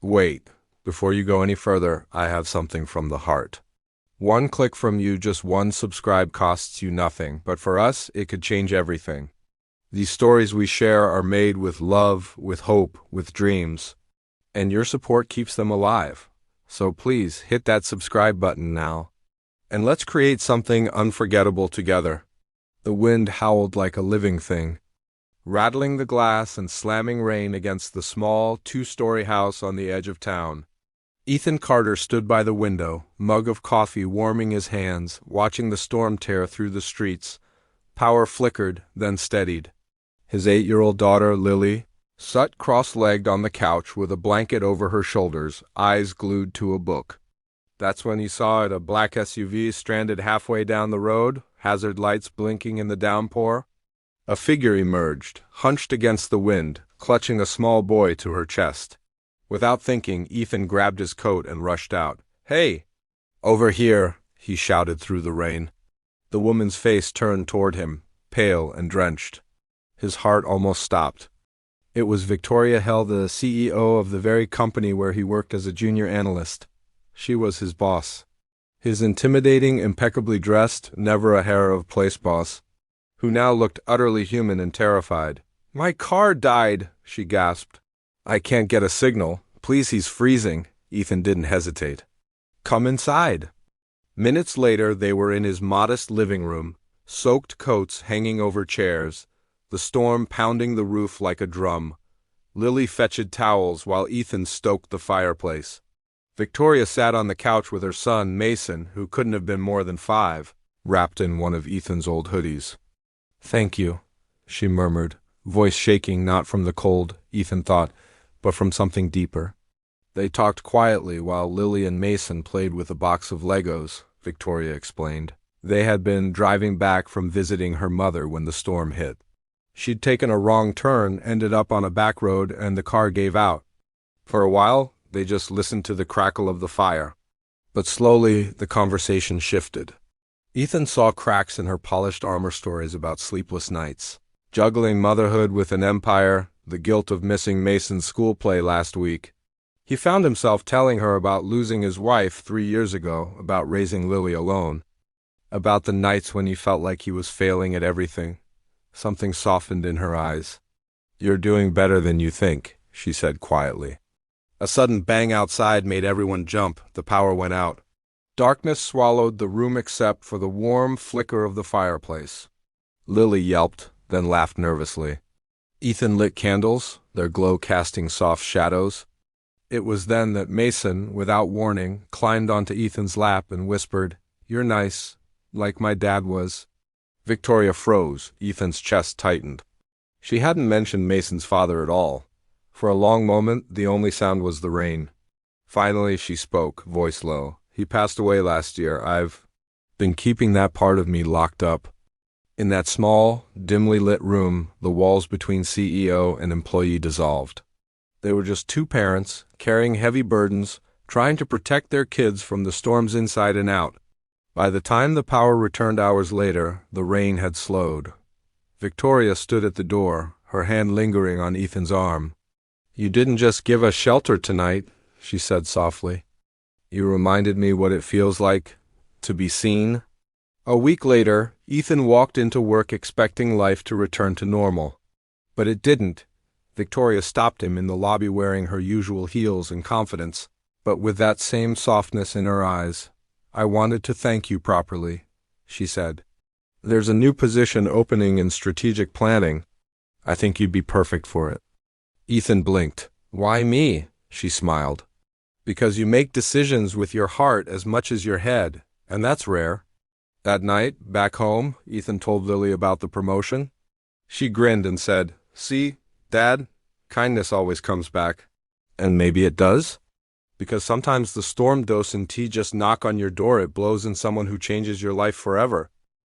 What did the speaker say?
Wait, before you go any further, I have something from the heart. One click from you, just one subscribe, costs you nothing, but for us, it could change everything. These stories we share are made with love, with hope, with dreams, and your support keeps them alive. So please hit that subscribe button now, and let's create something unforgettable together. The wind howled like a living thing, rattling the glass and slamming rain against the small, two-story house on the edge of town. Ethan Carter stood by the window, mug of coffee warming his hands, watching the storm tear through the streets. Power flickered, then steadied. His 8-year-old daughter, Lily, sat cross-legged on the couch with a blanket over her shoulders, eyes glued to a book. That's when he saw it, a black SUV stranded halfway down the road, hazard lights blinking in the downpour. A figure emerged, hunched against the wind, clutching a small boy to her chest. Without thinking, Ethan grabbed his coat and rushed out. "Hey! Over here!" he shouted through the rain. The woman's face turned toward him, pale and drenched. His heart almost stopped. It was Victoria Hell, the CEO of the very company where he worked as a junior analyst. She was his boss. His intimidating, impeccably dressed, never a hair of place boss, who now looked utterly human and terrified. "My car died," she gasped. "I can't get a signal. Please, he's freezing." Ethan didn't hesitate. "Come inside." Minutes later, they were in his modest living room, soaked coats hanging over chairs, the storm pounding the roof like a drum. Lily fetched towels while Ethan stoked the fireplace. Victoria sat on the couch with her son, Mason, who couldn't have been more than 5, wrapped in one of Ethan's old hoodies. "Thank you," she murmured, voice shaking not from the cold, Ethan thought, but from something deeper. They talked quietly while Lily and Mason played with a box of Legos, Victoria explained. They had been driving back from visiting her mother when the storm hit. She'd taken a wrong turn, ended up on a back road, and the car gave out. For a while, they just listened to the crackle of the fire. But slowly, the conversation shifted. Ethan saw cracks in her polished armor stories about sleepless nights, juggling motherhood with an empire, the guilt of missing Mason's school play last week. He found himself telling her about losing his wife 3 years ago, about raising Lily alone, about the nights when he felt like he was failing at everything. Something softened in her eyes. "You're doing better than you think," she said quietly. A sudden bang outside made everyone jump. The power went out. Darkness swallowed the room except for the warm flicker of the fireplace. Lily yelped, then laughed nervously. Ethan lit candles, their glow casting soft shadows. It was then that Mason, without warning, climbed onto Ethan's lap and whispered, "You're nice, like my dad was." Victoria froze. Ethan's chest tightened. She hadn't mentioned Mason's father at all. For a long moment, the only sound was the rain. Finally, she spoke, voice low. "He passed away last year. I've been keeping that part of me locked up." In that small, dimly lit room, the walls between CEO and employee dissolved. They were just two parents, carrying heavy burdens, trying to protect their kids from the storms inside and out. By the time the power returned hours later, the rain had slowed. Victoria stood at the door, her hand lingering on Ethan's arm. "You didn't just give us shelter tonight," she said softly. "You reminded me what it feels like to be seen." A week later, Ethan walked into work expecting life to return to normal. But it didn't. Victoria stopped him in the lobby wearing her usual heels and confidence, but with that same softness in her eyes. "I wanted to thank you properly," she said. "There's a new position opening in strategic planning. I think you'd be perfect for it." Ethan blinked. "Why me?" she smiled. "Because you make decisions with your heart as much as your head, and that's rare." That night, back home, Ethan told Lily about the promotion. She grinned and said, "See, Dad, kindness always comes back." "And maybe it does?" "Because sometimes the storm doesn't just knock on your door, it blows in someone who changes your life forever."